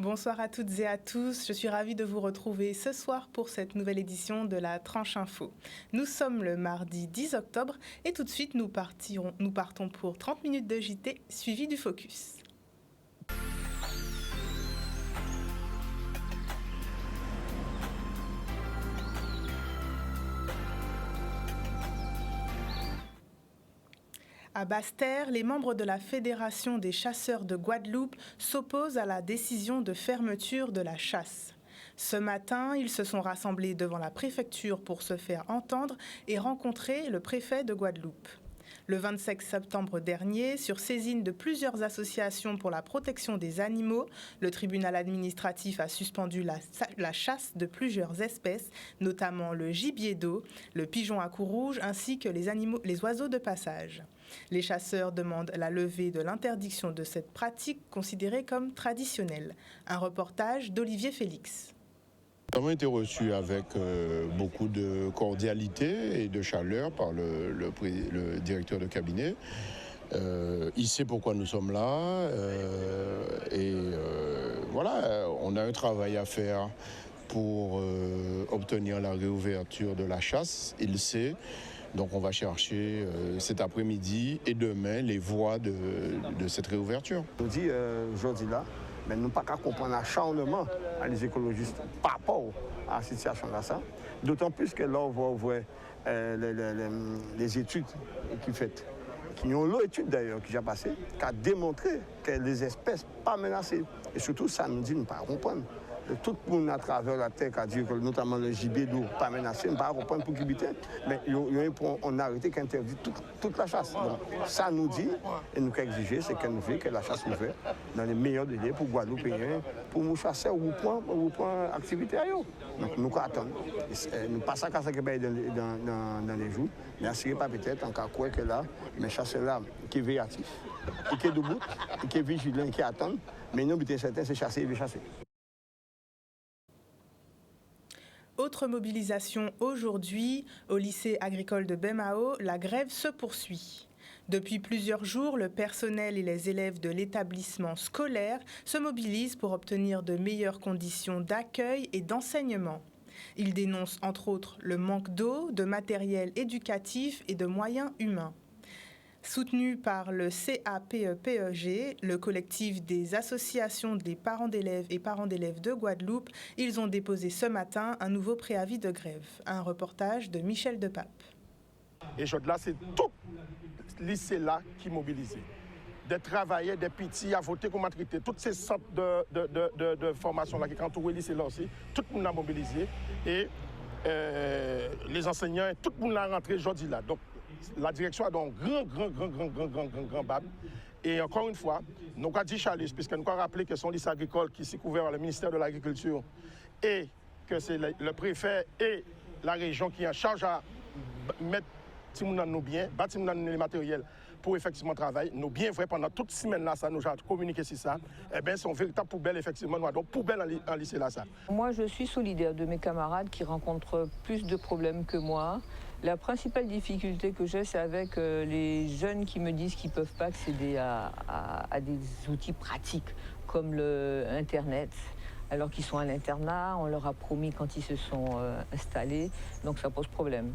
Bonsoir à toutes et à tous, je suis ravie de vous retrouver ce soir pour cette nouvelle édition de la Tranche Info. Nous sommes le mardi 10 octobre et tout de suite nous partons pour 30 minutes de JT suivi du Focus. À Basse-Terre, les membres de la Fédération des chasseurs de Guadeloupe s'opposent à la décision de fermeture de la chasse. Ce matin, ils se sont rassemblés devant la préfecture pour se faire entendre et rencontrer le préfet de Guadeloupe. Le 25 septembre dernier, sur saisine de plusieurs associations pour la protection des animaux, le tribunal administratif a suspendu la chasse de plusieurs espèces, notamment le gibier d'eau, le pigeon à cou rouge ainsi que les oiseaux de passage. Les chasseurs demandent la levée de l'interdiction de cette pratique considérée comme traditionnelle. Un reportage d'Olivier Félix. Nous avons été reçus avec beaucoup de cordialité et de chaleur par le directeur de cabinet. Il sait pourquoi nous sommes là voilà, on a un travail à faire pour obtenir la réouverture de la chasse, il sait. Donc on va chercher cet après-midi et demain les voies de cette réouverture. On dit aujourd'hui là, mais nous ne pouvons pas comprendre l'acharnement des écologistes par rapport à la situation là. D'autant plus que là, on va voir les études qui faites. Qui ont l'autre étude d'ailleurs qui a passé, qui a démontré que les espèces ne sont pas menacées. Et surtout, ça nous dit, nous ne pouvons pas comprendre. Tout le monde à travers la terre qui a dit que notamment le gibier d'eau pas menacé, ne pas comprendre pour qu'il mais on a arrêté qu'interdit toute la chasse. Donc ça nous dit, et nous qu'à exiger, c'est qu'on veut que la chasse ouverte dans les meilleurs délais pour Guadeloupéens, pour nous chasser ou pour activité à eux. Donc nous attendons. Nous passons à ça dans les jours, mais assurez pas peut-être en cas quoi que là, mais chasseurs là qui est véatif, qui est debout, qui est vigilant, qui attend, mais nous, bien certain, c'est chasser et bien chasser. Autre mobilisation aujourd'hui, au lycée agricole de Bemao, la grève se poursuit. Depuis plusieurs jours, le personnel et les élèves de l'établissement scolaire se mobilisent pour obtenir de meilleures conditions d'accueil et d'enseignement. Ils dénoncent entre autres le manque d'eau, de matériel éducatif et de moyens humains. Soutenu par le CAPEPEG, le collectif des associations des parents d'élèves et parents d'élèves de Guadeloupe, ils ont déposé ce matin un nouveau préavis de grève. Un reportage de Michel Depape. Et là, c'est tout le lycée là qui est mobilisé. Des travailleurs, des petits à voter comme traité, toutes ces sortes de formations là qui entourent le lycée là aussi, tout le monde a mobilisé. Et les enseignants, tout le monde a rentré aujourd'hui là. Donc, la direction a donc grand bab. Et encore une fois, nous avons dit Charles, puisque nous avons rappelé que son lycée agricole qui s'est couvert par le ministère de l'Agriculture et que c'est le préfet et la région qui est en charge à mettre nos biens, bâtir les matériels pour effectivement travailler. Nous bien vrai pendant toute semaine là, ça nous a communiqué sur ça. Eh bien, c'est une véritable poubelle effectivement. Nous avons poubelle en lycée là ça. Moi, je suis solidaire de mes camarades qui rencontrent plus de problèmes que moi. La principale difficulté que j'ai, c'est avec les jeunes qui me disent qu'ils ne peuvent pas accéder à des outils pratiques comme Internet. Alors qu'ils sont à l'internat, on leur a promis quand ils se sont installés, donc ça pose problème.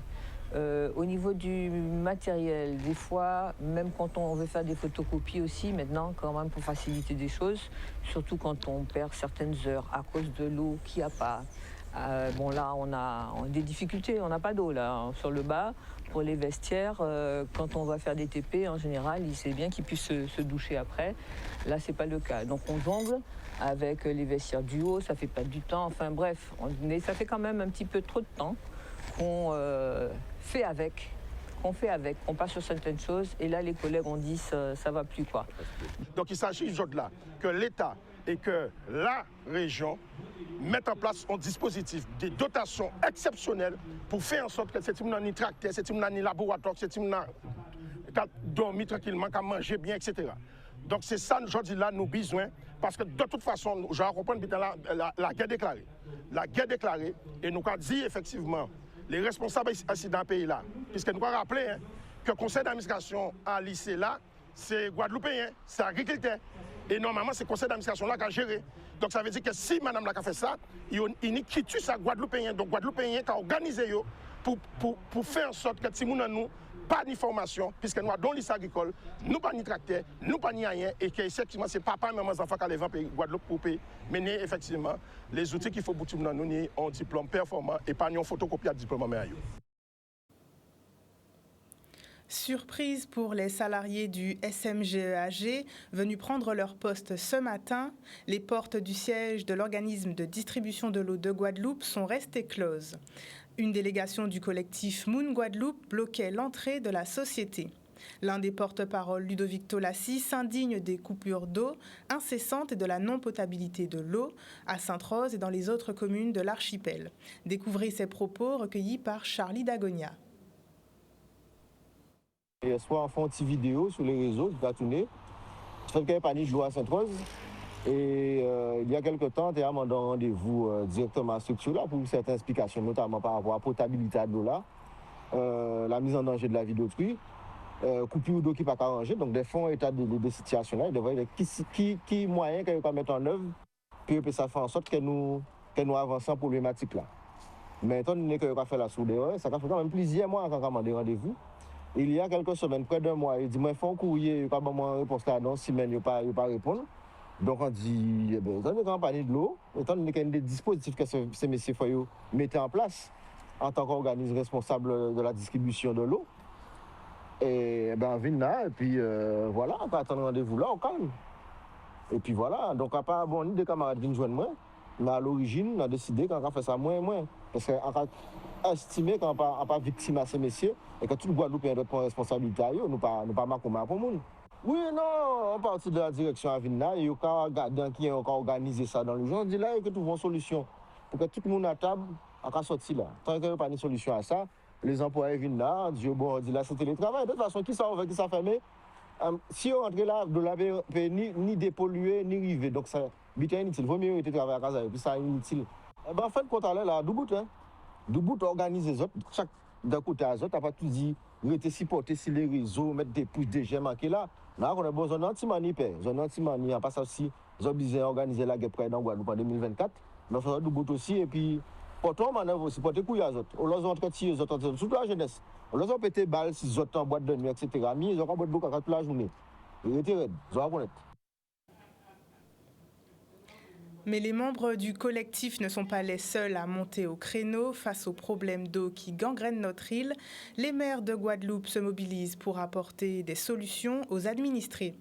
Au niveau du matériel, des fois, même quand on veut faire des photocopies aussi, maintenant, quand même, pour faciliter des choses, surtout quand on perd certaines heures à cause de l'eau qu'il n'y a pas. Bon là, on a des difficultés, on n'a pas d'eau là, sur le bas. Pour les vestiaires, quand on va faire des TP, en général, il sait bien qu'ils puissent se doucher après. Là, c'est pas le cas. Donc on jongle avec les vestiaires du haut, ça fait pas du temps. Enfin bref, mais ça fait quand même un petit peu trop de temps qu'on fait avec. On passe sur certaines choses. Et là, les collègues ont dit ça va plus quoi. Donc il s'agit aujourd'hui là que l'État et que la région mettent en place un dispositif de dotation exceptionnelle pour faire en sorte que ces types n'ont tracteur, ces types n'ont laboratoire, ces types n'ont dormi tranquillement, qu'à manger bien, etc. Donc c'est ça aujourd'hui là nos besoins parce que de toute façon, je reprends la guerre déclarée. La guerre déclarée et nous avons dit effectivement les responsables ici dans le pays là, puisque nous avons rappelé que le conseil d'administration à lycée là, c'est Guadeloupéen, c'est agriculteur. Et normalement, c'est le conseil d'administration là qui a géré. Donc ça veut dire que si madame la a fait ça, il y a qui tue ça Guadeloupéen. Donc Guadeloupéen qui a organisé pour faire en sorte que si nous n'avons pas d'information, puisque nous avons lycée agricole, nous pas ni tracteur, nous pas ni rien, et que effectivement c'est papa et maman enfants qui allaient vendre Guadeloupe pour payer. Mais effectivement, les outils qu'il faut pour nous, nous avons un diplôme performant et pas une photocopie de diplôme meilleur. Surprise pour les salariés du SMGEAG venus prendre leur poste ce matin. Les portes du siège de l'organisme de distribution de l'eau de Guadeloupe sont restées closes. Une délégation du collectif Moon Guadeloupe bloquait l'entrée de la société. L'un des porte-paroles, Ludovic Tolassi, s'indigne des coupures d'eau incessantes et de la non-potabilité de l'eau à Sainte-Rose et dans les autres communes de l'archipel. Découvrez ces propos recueillis par Charlie Dagonia. Hier soir, on fait une petite vidéo sur les réseaux, qui va tourner. Je fais qu'il n'y a pas de l'eau à Sainte-Rose. Et il y a quelques temps, on a demandé un rendez-vous directement à la structure là pour certaines explications, notamment par rapport à la potabilité de l'eau là, la mise en danger de la vie d'autrui, coupure d'eau qui n'est pas arrangée. Donc, des fonds état de situation là, il devrait qui moyen qu'on peut mettre en œuvre pour ça faire en sorte que nous avançons problématique là. Mais étant donné qu'on va faire la soudure, ça fait quand même plusieurs mois qu'on a demandé rendez-vous. Il y a quelques semaines, près d'un mois, il dit moi, il faut un courrier, il n'y a pas de réponse là, dans 6 semaines, il n'y a pas répondre. Donc on dit, étant donné qu'on a parlé de l'eau, étant donné qu'il y a des dispositifs que ces messieurs Foyot mettaient en place en tant qu'organisme responsable de la distribution de l'eau, et on vient là, et puis voilà, on peut attendre rendez-vous là, au calme. Et puis voilà, donc on n'a pas ni des camarades qui viennent joindre moi, mais à l'origine, on a décidé qu'on va faire ça moins et moins. Parce qu'on a estimé qu'on n'a pas victime à ces messieurs et que tout le Guadeloupe a d'autres responsabilités à eux, nous pas marquer pour le monde. Oui, non, on partit de la direction à Vinna, il y a un gardien qui a organisé ça dans le jour. On dit là, il y a trouver une solution pour que tout le monde à table a sorti là. Tant qu'il n'y a pas de solution à ça, les employés viennent là, on dit là, c'est télétravail. De toute façon, qui ça ouvre, qui ça ferme, si on rentre là, de la ni dépolluer, ni river. Donc ça, c'est inutile. Il vaut mieux être travailler à casa, et puis ça, inutile. En fait, quand on est là, Doubout organise les autres, chaque d'un côté à l'autre, on n'a pas tout dit, on était supporté sur les réseaux, mettre des pouces, des gemmes qui là. Là, on a besoin d'un anti-mani, on passe aussi, ils ont besoin d'organiser la guerre près dans Guadeloupe en 2024. Mais on fait Doubout aussi, et puis, portons en manœuvre aussi, portez couilles à les autres. On les a entretenu, les autres, surtout la jeunesse. On les a pété balles, si les autres en boîte de nuit, etc. Mais ils ont pas boîte beaucoup toute la journée. Ils étaient raides, ils ont reconnaître. Mais les membres du collectif ne sont pas les seuls à monter au créneau face aux problèmes d'eau qui gangrènent notre île. Les maires de Guadeloupe se mobilisent pour apporter des solutions aux administrés.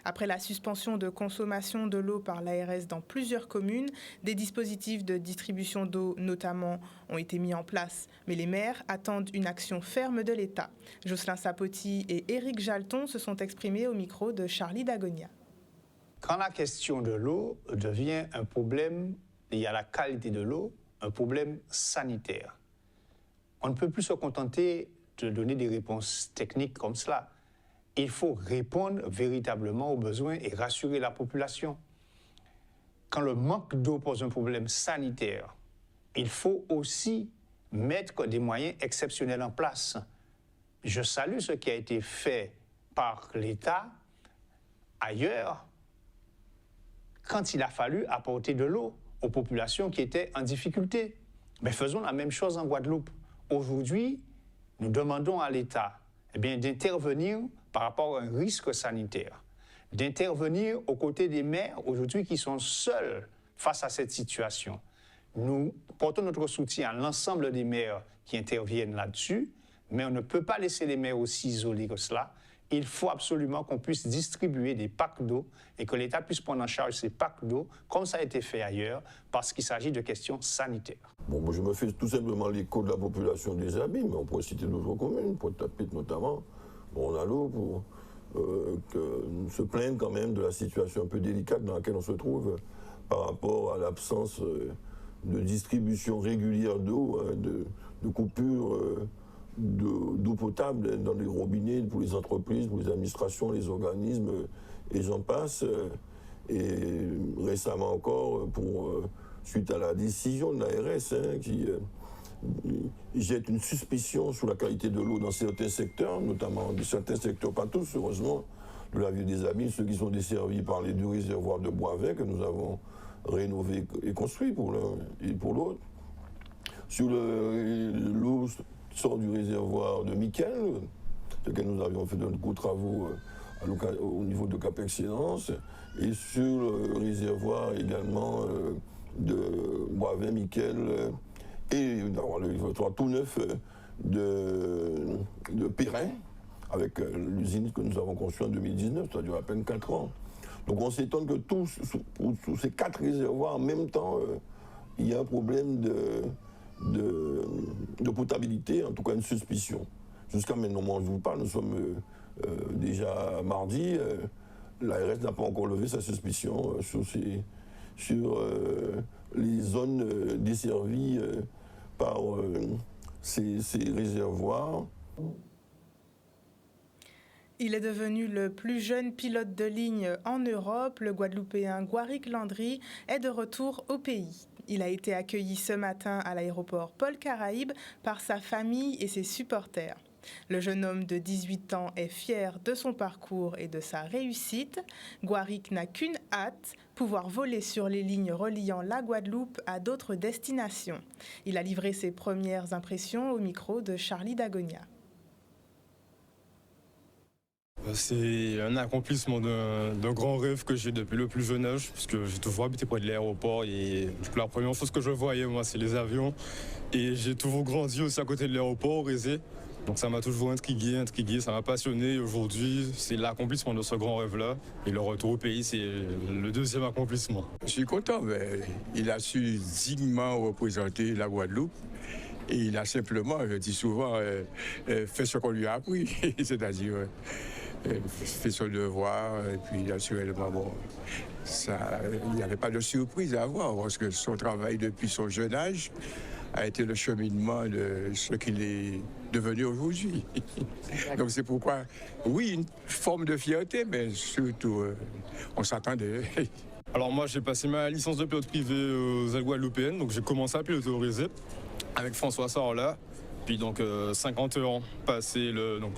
Après la suspension de consommation de l'eau par l'ARS dans plusieurs communes, des dispositifs de distribution d'eau notamment ont été mis en place. Mais les maires attendent une action ferme de l'État. Jocelyn Sapoti et Éric Jalton se sont exprimés au micro de Charlie Dagonia. Quand la question de l'eau devient un problème lié à la qualité de l'eau, un problème sanitaire, on ne peut plus se contenter de donner des réponses techniques comme cela. Il faut répondre véritablement aux besoins et rassurer la population. Quand le manque d'eau pose un problème sanitaire, il faut aussi mettre des moyens exceptionnels en place. Je salue ce qui a été fait par l'État ailleurs, quand il a fallu apporter de l'eau aux populations qui étaient en difficulté. Mais faisons la même chose en Guadeloupe. Aujourd'hui, nous demandons à l'État d'intervenir par rapport à un risque sanitaire, d'intervenir aux côtés des maires aujourd'hui qui sont seuls face à cette situation. Nous portons notre soutien à l'ensemble des maires qui interviennent là-dessus, mais on ne peut pas laisser les maires aussi isolés que cela. Il faut absolument qu'on puisse distribuer des packs d'eau et que l'État puisse prendre en charge ces packs d'eau, comme ça a été fait ailleurs, parce qu'il s'agit de questions sanitaires. Bon, moi je me fais tout simplement l'écho de la population des Abîmes, mais on pourrait citer d'autres communes, Pointe-à-Pitre notamment. Bon, on a l'eau pour se plaindre quand même de la situation un peu délicate dans laquelle on se trouve par rapport à l'absence de distribution régulière d'eau, de coupure d'eau potable dans les robinets pour les entreprises, pour les administrations, les organismes, et j'en passe. Et récemment encore, suite à la décision de l'ARS qui jette une suspicion sur la qualité de l'eau dans certains secteurs, notamment dans certains secteurs, pas tous heureusement, de la ville des Abîmes, ceux qui sont desservis par les 2 réservoirs de Boisvert que nous avons rénovés et construits pour l'un et pour l'autre. Sur l'eau sort du réservoir de Miquel, sur lequel nous avions fait de gros travaux au niveau de Cap Excellence, et sur le réservoir également de Boisvert, Miquel, et le réservoir tout neuf de Perrin, avec l'usine que nous avons conçue en 2019, ça dure à peine 4 ans. Donc on s'étonne que sous ces 4 réservoirs, en même temps, il y a un problème de potabilité, en tout cas une suspicion. Jusqu'à maintenant, moi, je vous parle, nous sommes déjà mardi, l'ARS n'a pas encore levé sa suspicion sur les zones desservies par ces réservoirs. Il est devenu le plus jeune pilote de ligne en Europe. Le Guadeloupéen Gouaric Landry est de retour au pays. Il a été accueilli ce matin à l'aéroport Paul Caraïbe par sa famille et ses supporters. Le jeune homme de 18 ans est fier de son parcours et de sa réussite. Gouaric n'a qu'une hâte, pouvoir voler sur les lignes reliant la Guadeloupe à d'autres destinations. Il a livré ses premières impressions au micro de Charlie Dagonia. C'est un accomplissement d'un grand rêve que j'ai depuis le plus jeune âge, puisque j'ai toujours habité près de l'aéroport et la première chose que je voyais, moi, c'est les avions. Et j'ai toujours grandi aussi à côté de l'aéroport, au Rézé. Donc ça m'a toujours intrigué, ça m'a passionné. Et aujourd'hui, c'est l'accomplissement de ce grand rêve-là. Et le retour au pays, c'est le deuxième accomplissement. Je suis content, mais il a su dignement représenter la Guadeloupe. Et il a simplement, je dis souvent, fait ce qu'on lui a appris, c'est-à-dire fait son devoir, et puis naturellement, bon, il n'y avait pas de surprise à avoir, parce que son travail depuis son jeune âge a été le cheminement de ce qu'il est devenu aujourd'hui. Donc c'est pourquoi, oui, une forme de fierté, mais surtout, on s'attendait. Alors moi, j'ai passé ma licence de pilote privé aux ailes guadeloupéennes, donc j'ai commencé à piloter au Rézé avec François Sarla. Puis donc 50 ans passé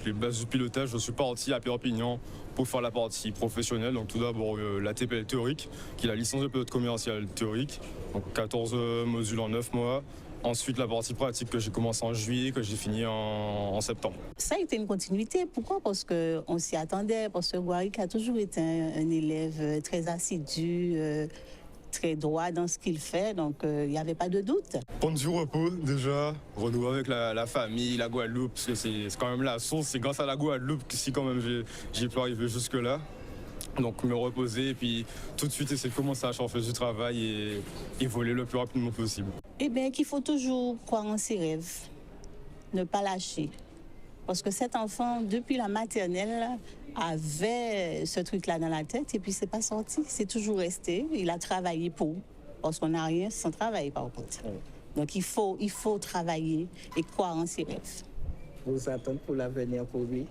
les bases du pilotage, je suis parti à Perpignan pour faire la partie professionnelle. Donc tout d'abord la TPL théorique, qui est la licence de pilote commercial théorique, donc 14 modules en 9 mois. Ensuite la partie pratique que j'ai commencé en juillet, que j'ai fini en septembre. Ça a été une continuité. Pourquoi? Parce qu'on s'y attendait, parce que Gouaric a toujours été un élève très assidu, très droit dans ce qu'il fait, donc il n'y avait pas de doute. Prendre du repos déjà, renouer avec la famille, la Guadeloupe, parce que c'est quand même la source, c'est grâce à la Guadeloupe que si quand même j'ai pu arriver jusque-là. Donc me reposer et puis tout de suite essayer de commencer à faire du travail et voler le plus rapidement possible. Eh bien qu'il faut toujours croire en ses rêves, ne pas lâcher. Parce que cet enfant, depuis la maternelle, avait ce truc-là dans la tête et puis c'est pas sorti, c'est toujours resté. Il a travaillé pour, parce qu'on n'a rien sans travail par contre. Donc il faut travailler et croire en ses rêves. Vous attendez pour l'avenir pour lui?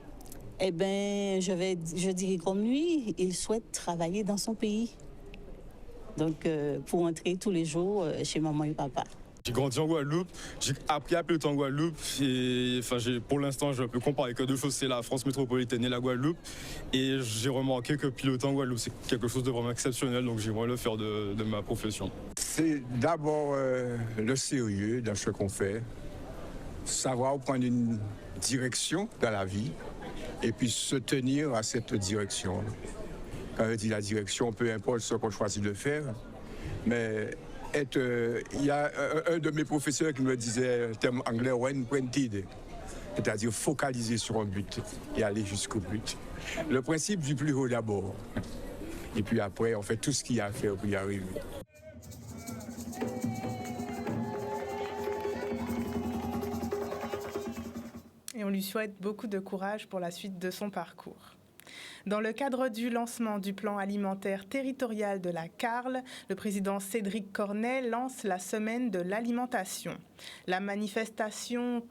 Eh bien, je dirais comme lui, il souhaite travailler dans son pays. Donc pour entrer tous les jours chez maman et papa. J'ai grandi en Guadeloupe, j'ai appris à piloter en Guadeloupe et pour l'instant je peux comparer que deux choses, c'est la France métropolitaine et la Guadeloupe. Et j'ai remarqué que piloter en Guadeloupe c'est quelque chose de vraiment exceptionnel, donc j'aimerais le faire de ma profession. C'est d'abord le sérieux dans ce qu'on fait, savoir prendre une direction dans la vie et puis se tenir à cette direction. Quand je dis la direction, peu importe ce qu'on choisit de faire, mais il y a un de mes professeurs qui me disait le terme anglais one-pointed, c'est-à-dire focaliser sur un but et aller jusqu'au but. Le principe du plus haut d'abord. Et puis après, on fait tout ce qu'il y a à faire pour y arriver. Et on lui souhaite beaucoup de courage pour la suite de son parcours. Dans le cadre du lancement du plan alimentaire territorial de la CARL, le président Cédric Cornet lance la semaine de l'alimentation. La manifestation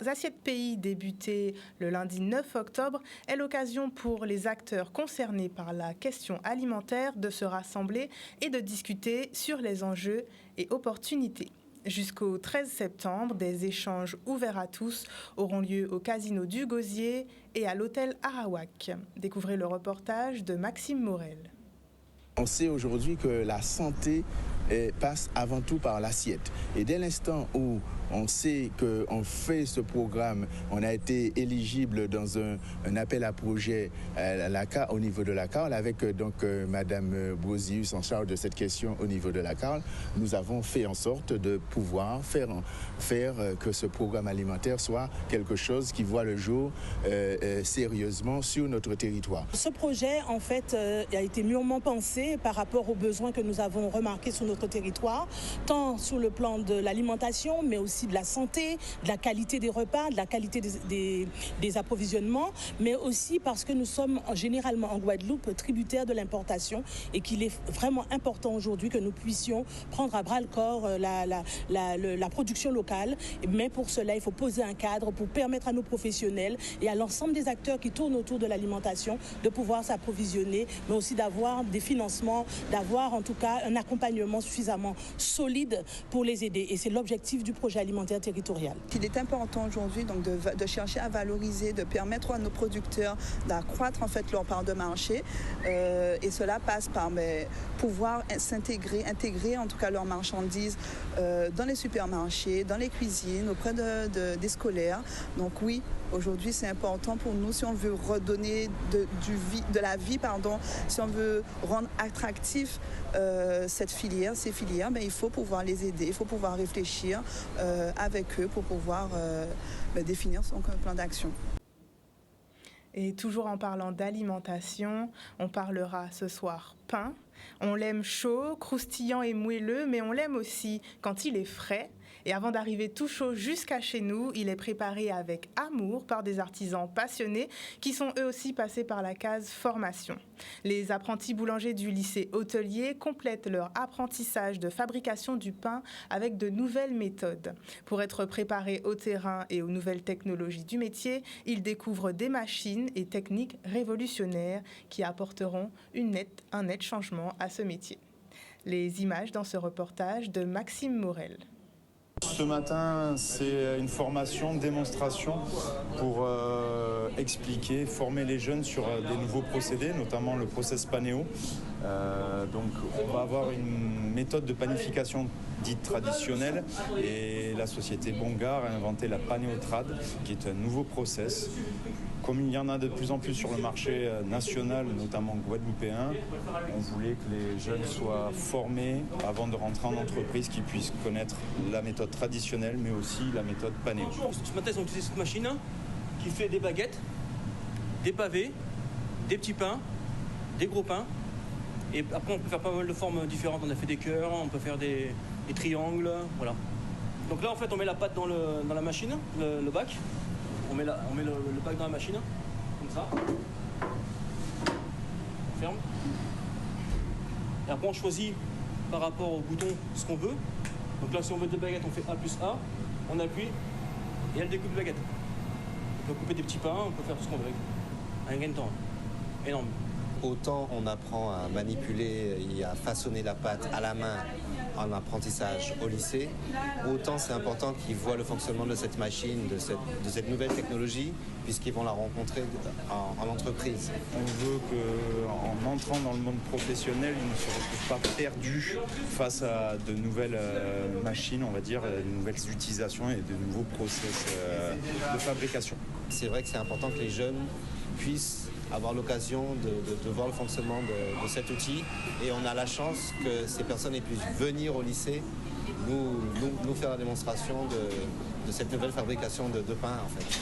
Assiettes Pays débutée le lundi 9 octobre est l'occasion pour les acteurs concernés par la question alimentaire de se rassembler et de discuter sur les enjeux et opportunités. Jusqu'au 13 septembre, des échanges ouverts à tous auront lieu au Casino du Gosier et à l'hôtel Arawak. Découvrez le reportage de Maxime Morel. On sait aujourd'hui que la santé passe avant tout par l'assiette. Et dès l'instant où on sait qu'on fait ce programme, on a été éligible dans un appel à projet au niveau de la CARL avec Madame Brosius en charge de cette question au niveau de la CARL. Nous avons fait en sorte de pouvoir faire que ce programme alimentaire soit quelque chose qui voit le jour sérieusement sur notre territoire. Ce projet, en fait, a été mûrement pensé par rapport aux besoins que nous avons remarqués sur notre territoire, tant sur le plan de l'alimentation, mais aussi de la santé, de la qualité des repas, de la qualité des approvisionnements, mais aussi parce que nous sommes généralement en Guadeloupe tributaires de l'importation et qu'il est vraiment important aujourd'hui que nous puissions prendre à bras le corps la production locale. Mais pour cela, il faut poser un cadre pour permettre à nos professionnels et à l'ensemble des acteurs qui tournent autour de l'alimentation de pouvoir s'approvisionner, mais aussi d'avoir des financements, d'avoir en tout cas un accompagnement suffisamment solide pour les aider. Et c'est l'objectif du projet alimentaire territorial. Il est important aujourd'hui donc de chercher à valoriser, de permettre à nos producteurs d'accroître en fait leur part de marché. Et cela passe par pouvoir intégrer en tout cas leurs marchandises dans les supermarchés, dans les cuisines, auprès des scolaires. Donc oui, aujourd'hui c'est important pour nous si on veut redonner de la vie, si on veut rendre attractif ces filières, il faut pouvoir les aider, il faut pouvoir réfléchir avec eux pour pouvoir définir son plan d'action. Et toujours en parlant d'alimentation, on parlera ce soir pain. On l'aime chaud, croustillant et moelleux, mais on l'aime aussi quand il est frais. Et avant d'arriver tout chaud jusqu'à chez nous, il est préparé avec amour par des artisans passionnés qui sont eux aussi passés par la case formation. Les apprentis boulangers du lycée hôtelier complètent leur apprentissage de fabrication du pain avec de nouvelles méthodes. Pour être préparés au terrain et aux nouvelles technologies du métier, ils découvrent des machines et techniques révolutionnaires qui apporteront un net changement à ce métier. Les images dans ce reportage de Maxime Morel. Ce matin, c'est une formation, démonstration pour expliquer, former les jeunes sur des nouveaux procédés, notamment le process panéo. Donc on va avoir une méthode de panification dite traditionnelle et la société Bongar a inventé la panéotrad qui est un nouveau process. Comme il y en a de plus en plus sur le marché national, notamment guadeloupéen, on voulait que les jeunes soient formés avant de rentrer en entreprise, qu'ils puissent connaître la méthode traditionnelle mais aussi la méthode panéo. Ce matin, ils ont utilisé cette machine qui fait des baguettes, des pavés, des petits pains, des gros pains. Et après, on peut faire pas mal de formes différentes. On a fait des cœurs, on peut faire des triangles, voilà. Donc là, en fait, on met la pâte dans la machine, le bac. On met le bac dans la machine, comme ça. On ferme. Et après, on choisit par rapport au bouton ce qu'on veut. Donc là, si on veut des baguettes, on fait A plus A. On appuie et elle découpe les baguettes. On peut couper des petits pains, on peut faire tout ce qu'on veut avec. Un gain de temps. Énorme. Autant on apprend à manipuler et à façonner la pâte à la main en apprentissage au lycée, autant c'est important qu'ils voient le fonctionnement de cette machine, de cette nouvelle technologie, puisqu'ils vont la rencontrer en entreprise. On veut qu'en entrant dans le monde professionnel, ils ne se retrouvent pas perdus face à de nouvelles machines, on va dire, de nouvelles utilisations et de nouveaux process de fabrication. C'est vrai que c'est important que les jeunes puissent avoir l'occasion de voir le fonctionnement de cet outil. Et on a la chance que ces personnes puissent venir au lycée, nous faire la démonstration de cette nouvelle fabrication de pain, en fait.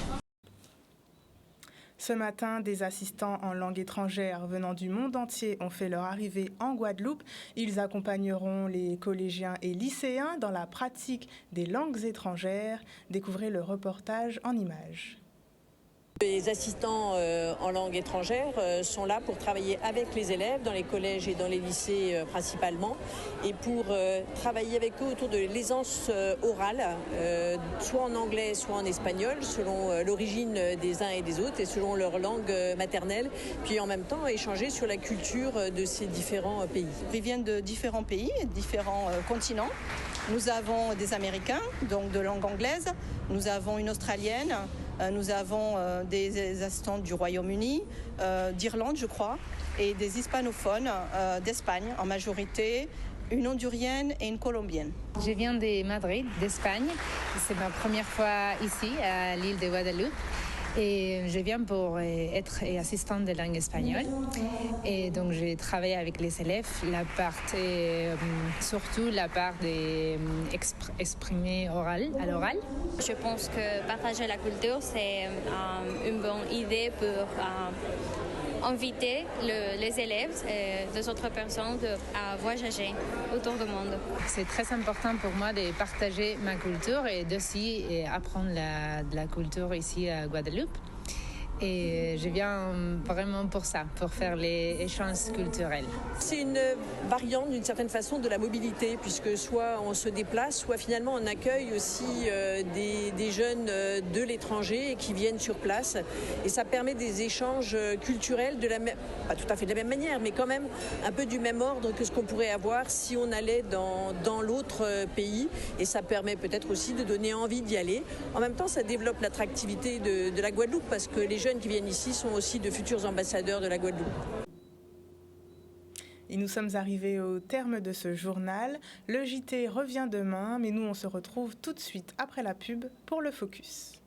Ce matin, des assistants en langue étrangère venant du monde entier ont fait leur arrivée en Guadeloupe. Ils accompagneront les collégiens et lycéens dans la pratique des langues étrangères. Découvrez le reportage en images. Les assistants en langue étrangère sont là pour travailler avec les élèves dans les collèges et dans les lycées principalement et pour travailler avec eux autour de l'aisance orale, soit en anglais, soit en espagnol, selon l'origine des uns et des autres et selon leur langue maternelle, puis en même temps échanger sur la culture de ces différents pays. Ils viennent de différents pays, différents continents. Nous avons des Américains, donc de langue anglaise, nous avons une Australienne, nous avons des assistantes du Royaume-Uni, d'Irlande je crois, et des hispanophones d'Espagne en majorité, une hondurienne et une colombienne. Je viens de Madrid, d'Espagne. C'est ma première fois ici à l'île de Guadeloupe. Et je viens pour être assistante de langue espagnole. Et donc, j'ai travaillé avec les élèves, surtout la part d'exprimer à l'oral. Je pense que partager la culture, c'est une bonne idée pour inviter les élèves et les autres personnes à voyager autour du monde. C'est très important pour moi de partager ma culture et d'aussi apprendre la culture ici à Guadeloupe. Et je viens vraiment pour ça, pour faire les échanges culturels. C'est une variante d'une certaine façon de la mobilité, puisque soit on se déplace, soit finalement on accueille aussi des jeunes de l'étranger qui viennent sur place. Et ça permet des échanges culturels pas tout à fait de la même manière, mais quand même un peu du même ordre que ce qu'on pourrait avoir si on allait dans l'autre pays. Et ça permet peut-être aussi de donner envie d'y aller. En même temps, ça développe l'attractivité de la Guadeloupe, parce que les jeunes qui viennent ici sont aussi de futurs ambassadeurs de la Guadeloupe. Et nous sommes arrivés au terme de ce journal. Le JT revient demain, mais nous on se retrouve tout de suite après la pub pour le Focus.